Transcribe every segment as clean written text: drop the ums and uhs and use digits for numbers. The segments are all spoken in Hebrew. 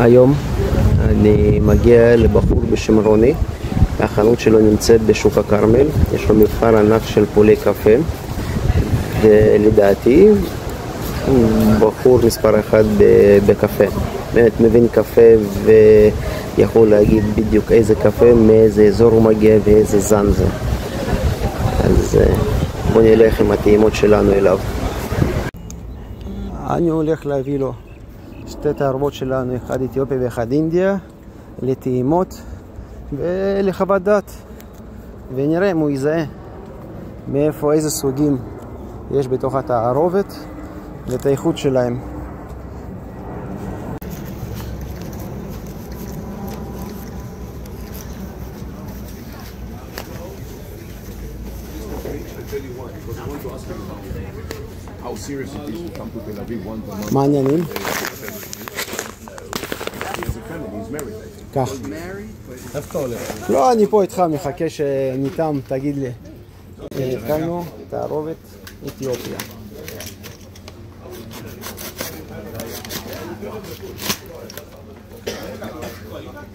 היום אני מגיע לבחור בשם רוני. החנות שלו נמצאת בשוק הכרמל, יש לו מבחר ענק של פולי קפה, ולדעתי הוא בחור מספר אחד בקפה. באמת מבין קפה ויכול להגיד בדיוק איזה קפה, מאיזה אזור הוא מגיע ואיזה זן זה. אז בוא נלך עם הטעימות שלנו אליו. אני הולך להביא לו שתי תערובות שלנו, אחד אתיופיה ואחד אינדיה, לטעימות ולחוות דעת, ונראה אם הוא יזהה מאיפה, איזה סוגים יש בתוך התערובת ואת האיכות שלהם. מעניינים. כך. לא, אני פה איתך, מחכה שניתם, תגיד לי. התחלנו תערובת אתיופיה.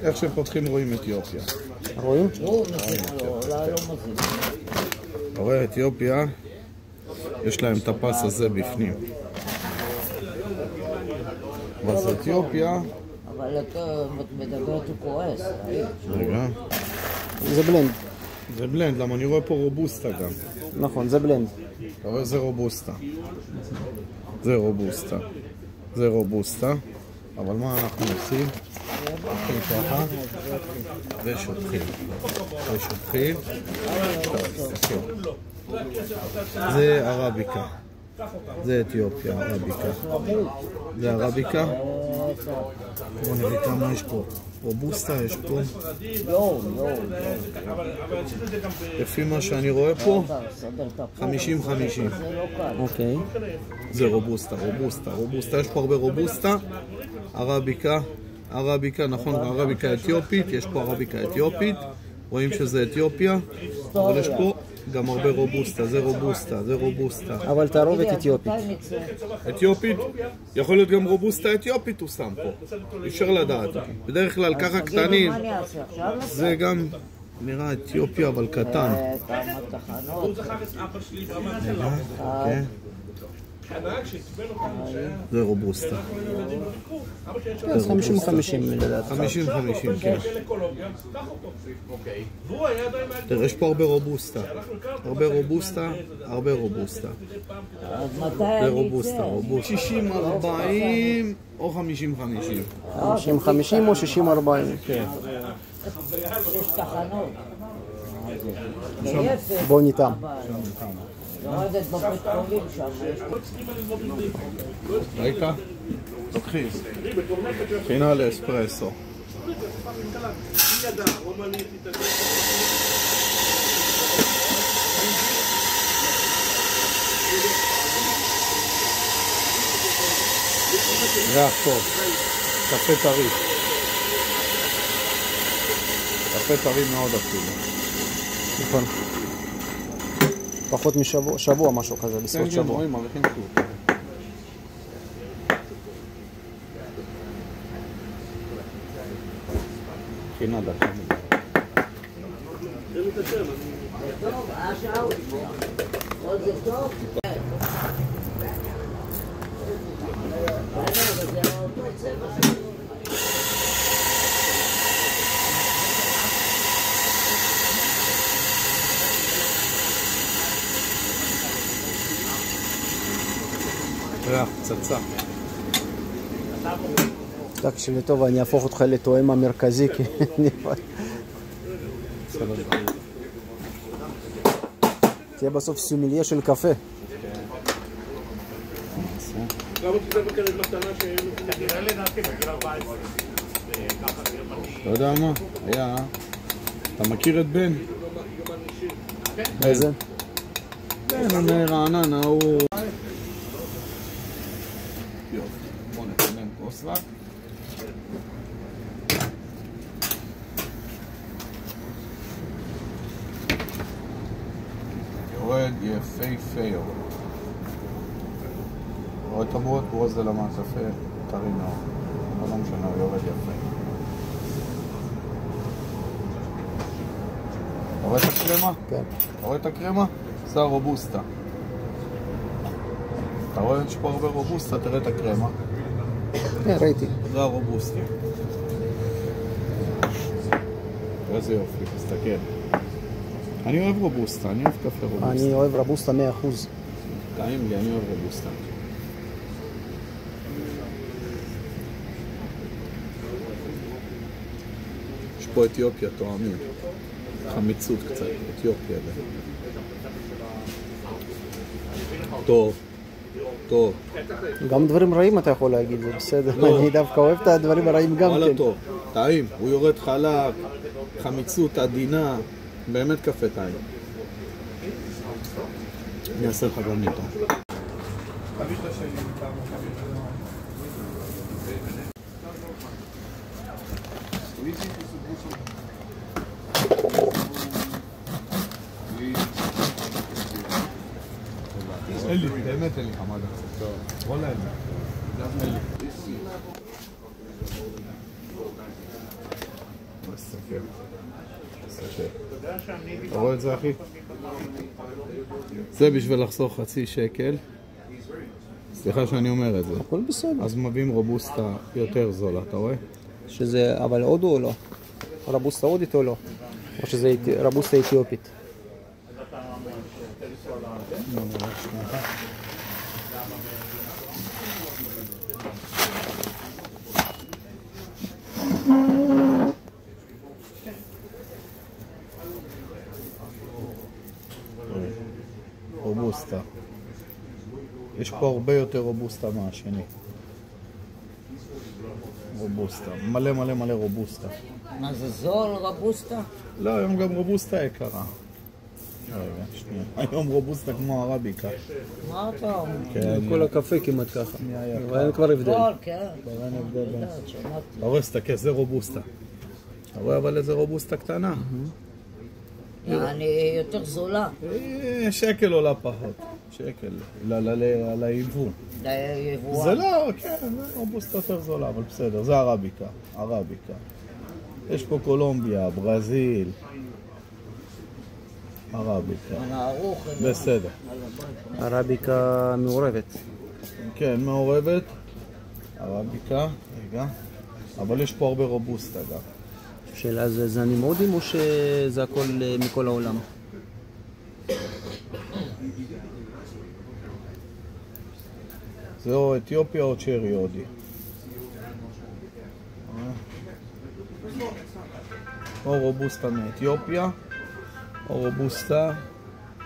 איך שפותחים רואים אתיופיה. רואים? רואה אתיופיה, יש להם את הפס הזה בפנים. ואז אתיופיה... אבל אתה מדבר אותו כועס. רגע. זה בלנד. זה בלנד, למה אני רואה פה רובוסטה גם. נכון, זה בלנד. אתה רואה, זה רובוסטה. זה רובוסטה. זה רובוסטה. אבל מה אנחנו עושים? הולכים ככה ושותחים. ושותחים. זה ערביקה. זה אתיופיה, ערביקה. זה ערביקה. בואו נראה כמה יש פה. רובוסטה יש פה. לפי מה שאני רואה פה, 50-50. אוקיי. זה רובוסטה, רובוסטה, רובוסטה. יש פה הרבה רובוסטה. ערביקה, ערביקה, נכון, ערביקה אתיופית. יש פה ערביקה אתיופית. רואים שזה אתיופיה. אבל יש פה גם הרבה רובוסטה. זה רובוסטה, זה רובוסטה. אבל תערובת אתיופית. אתיופית? יכול להיות גם רובוסטה אתיופית הוא שם פה. אי אפשר לדעת. בדרך כלל ככה קטנים. זה גם נראה אתיופיה אבל קטן. זה רובוסטה. זה 50-50 לדעת. 50-50, כן. תראה, יש פה הרבה רובוסטה. הרבה רובוסטה, הרבה רובוסטה. זה רובוסטה, רובוסטה. 60-40 או 50-50. 50-50 או 60-40. כן. יש תחנות. בוא ניתם. יורדת בבית חולים שם. ראית? לוקחים. חינה לאספרסו. ריח טוב. קפה טרי. קפה טרי מאוד אפילו. נכון. פחות משבוע, משהו כזה, בסוף שבוע. רואים, מריחים טוב. חינה דקה. טוב, השעה עוד זה טוב. ריח, פצצה. תקשיב לי טוב, אני אהפוך אותך לתואם המרכזי, כי תהיה בסוף סומליה של קפה. אתה יודע מה? היה... אתה מכיר את בן? איזה? בן, רענן, הוא... יופי, בוא נקדם כוס רק. יורד יפהפה. רואה את הבוט, בוא זה למה קפה טרי מאוד. אבל לא משנה, הוא יורד יפה. הקרמה? כן. אתה רואה את הקרמה? זה הרובוסטה. אתה רואה שיש פה הרבה רובוסטה, תראה את הקרמה. כן, ראיתי. זה הרובוסטה. איזה יופי, תסתכל. אני אוהב רובוסטה, אני אוהב קפה רובוסטה. אני אוהב רבוסטה 100%. טעים לי, אני אוהב רובוסטה. יש פה אתיופיה, תואמים. חמיצות קצת, אתיופיה. טוב, טוב. גם דברים רעים אתה יכול להגיד, זה בסדר. לא. אני דווקא אוהב את הדברים הרעים גם וואלה כן. טוב, טעים. הוא יורד חלק, חמיצות עדינה, באמת קפה טעים. אני אעשה לך גם איתו. אין לי, באמת אין לי חמדה. וואלה אין לי. אין לי. אתה רואה את זה אחי? זה בשביל לחסוך חצי שקל. סליחה שאני אומר את זה. הכל בסדר. אז מביאים רובוסטה יותר זולה, אתה רואה? שזה, אבל הודו או לא? רבוסטה הודית או לא? או שזה רבוסטה אתיופית? רובוסטה. יש פה הרבה יותר רובוסטה מהשני. רובוסטה. מלא מלא מלא רובוסטה. מה זה זול, רבוסטה? לא, היום גם רובוסטה יקרה. רגע, שנייה. היום רובוסטה כמו ערביקה. מה אתה אומר? כן. כל הקפה כמעט ככה. אבל אין כבר הבדל. זול, כן. אין הבדל בין... שמעתי. אתה רואה, סתכל, זה רובוסטה. אתה רואה אבל איזה רובוסטה קטנה. אני יותר זולה. שקל עולה פחות. שקל. על היבוא. ליבואן. זה לא, כן, זה רובוסטה יותר זולה, אבל בסדר. זה ערביקה. ערביקה. יש פה קולומביה, ברזיל. ערביקה. ערוך. בסדר. ערביקה מעורבת. כן, מעורבת. ערביקה. רגע. אבל יש פה הרבה רובוסטה גם. שאלה זה זנים הודים או שזה הכל מכל העולם? זה או אתיופיה או צ'רי הודי. או רובוסטה מאתיופיה, או רובוסטה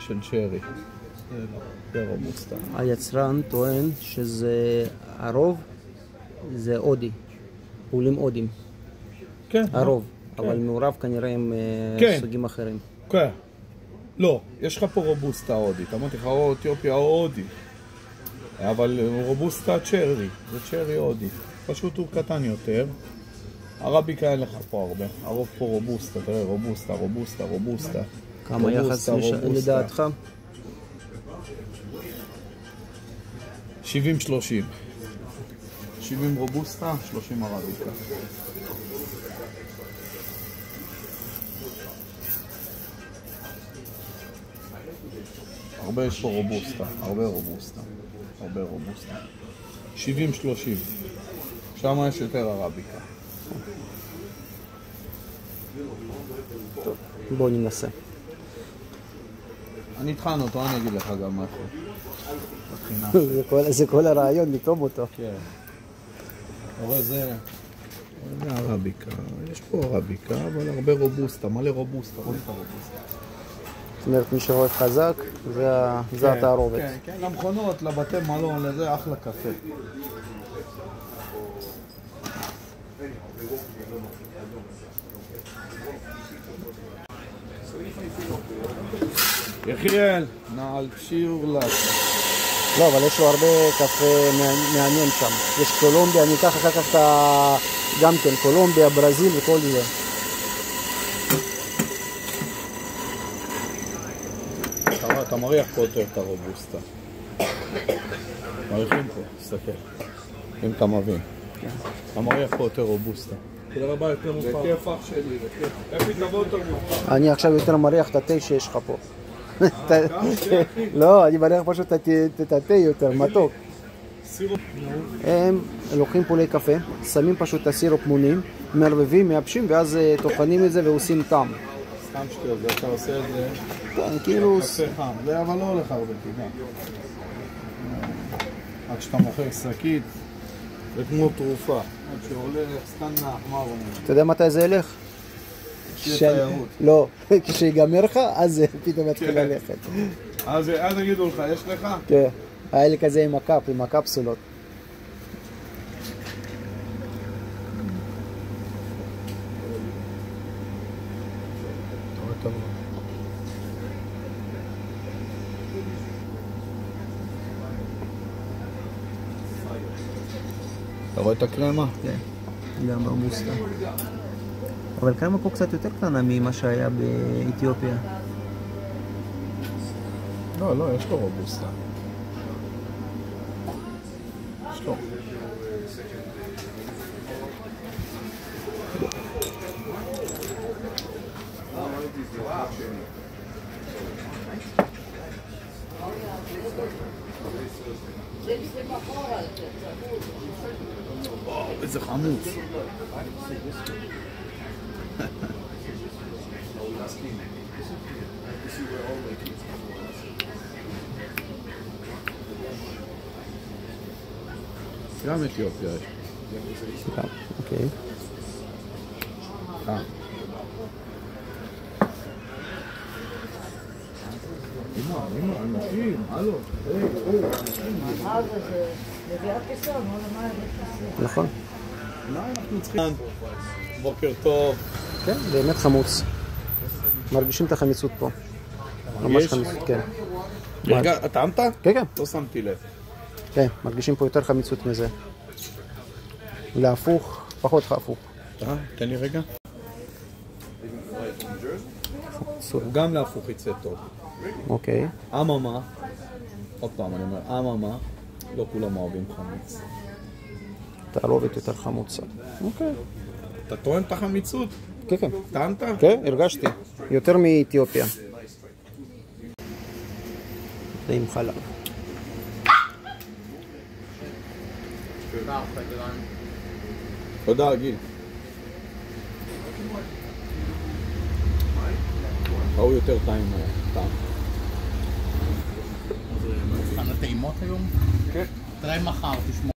של צ'רי. זה רובוסטה. היצרן טוען שזה הרוב זה הודי, פעולים הודים. כן. הרוב, אבל מעורב כנראה עם כן. סוגים אחרים. כן. לא, יש לך פה רובוסטה הודית. אמרתי לך או אתיופיה או הודי. אבל רובוסטה צ'רי, זה צ'רי הודי. פשוט הוא קטן יותר. ערביקה אין לך פה הרבה. הרוב פה רובוסטה, תראה, רובוסטה, רובוסטה, רובוסטה. כמה יחס לדעתך? 70-30. 70 רובוסטה, 30 ערביקה. הרבה יש פה רובוסטה, הרבה רובוסטה. הרבה רובוסטה. 70-30. שם יש יותר ערביקה. טוב, בוא ננסה. אני אטחן אותו, אני אגיד לך גם משהו. זה כל הרעיון, לטום אותו. כן. אבל זה ערביקה. יש פה ערביקה, אבל הרבה רובוסטה, מלא רובוסטה, רואים את הרובוסטה. זאת אומרת, מי שאוהב חזק, זה התערובת. כן, כן, למכונות, לבתי מלון, לזה אחלה קפה. יחיאל, נעל שיעור לך. לא, אבל יש לו הרבה קפה מעניין שם. יש קולומביה, אני אקח אחר כך גם כן, קולומביה, ברזיל וכל זה. אתה מריח פה יותר את הרובוסטה. מריחים פה, תסתכל. אם אתה מבין. אתה מריח פה יותר רובוסטה. תודה רבה, יותר מאוחר. בכיף אח שלי, בכיף. אפי תבוא יותר מאוחר. אני עכשיו יותר מריח את התה שיש לך פה. לא, אני מריח פשוט את התה יותר, מתוק. הם לוקחים פולי קפה, שמים פשוט את הסירופ מונים, מערבבים, מייבשים, ואז טוחנים את זה ועושים טעם. סתם שטויות, אתה עושה את זה... כן, כאילו... קפה חם, זה אבל לא הולך הרבה, תדע. עד שאתה מוכר שקית, זה כמו תרופה. עד שהולך, סתם מהחמר. אתה יודע מתי זה ילך? תיירות. לא, כשיגמר לך, אז זה פתאום יתחיל ללכת. אז יגידו לך, יש לך? כן, היה לי כזה עם הקפסולות. אתה רואה את הקרמה? כן, גם רובוסטה. אבל קרמה פה קצת יותר קטנה ממה שהיה באתיופיה. לא, יש לו רובוסטה. יש לו. וואו, איזה חמוץ. גם אתיופיה יש. אוקיי. אמא, אנשים, הלו. מה זה? לביאת כיסון, לא למה זה נכון. מה אנחנו צריכים? בוקר טוב. כן, באמת חמוץ. מרגישים את החמיצות פה. ממש חמיצות, כן. רגע, טעמת? כן, כן. לא שמתי לב. כן, מרגישים פה יותר חמיצות מזה. להפוך, פחות הפוך. תן לי רגע. גם להפוך יצא טוב. אוקיי. אממה, עוד פעם אני אומר, אממה, לא כולם אוהבים חמיץ. תערובת יותר חמוצה. אוקיי. אתה טוען את החמיצות? כן, כן. טענת? כן, הרגשתי. יותר מאתיופיה. זה עם חלב. תודה, גיל. ראו יותר טעים. מבחן הטעימות היום? כן. תראה מחר, תשמור.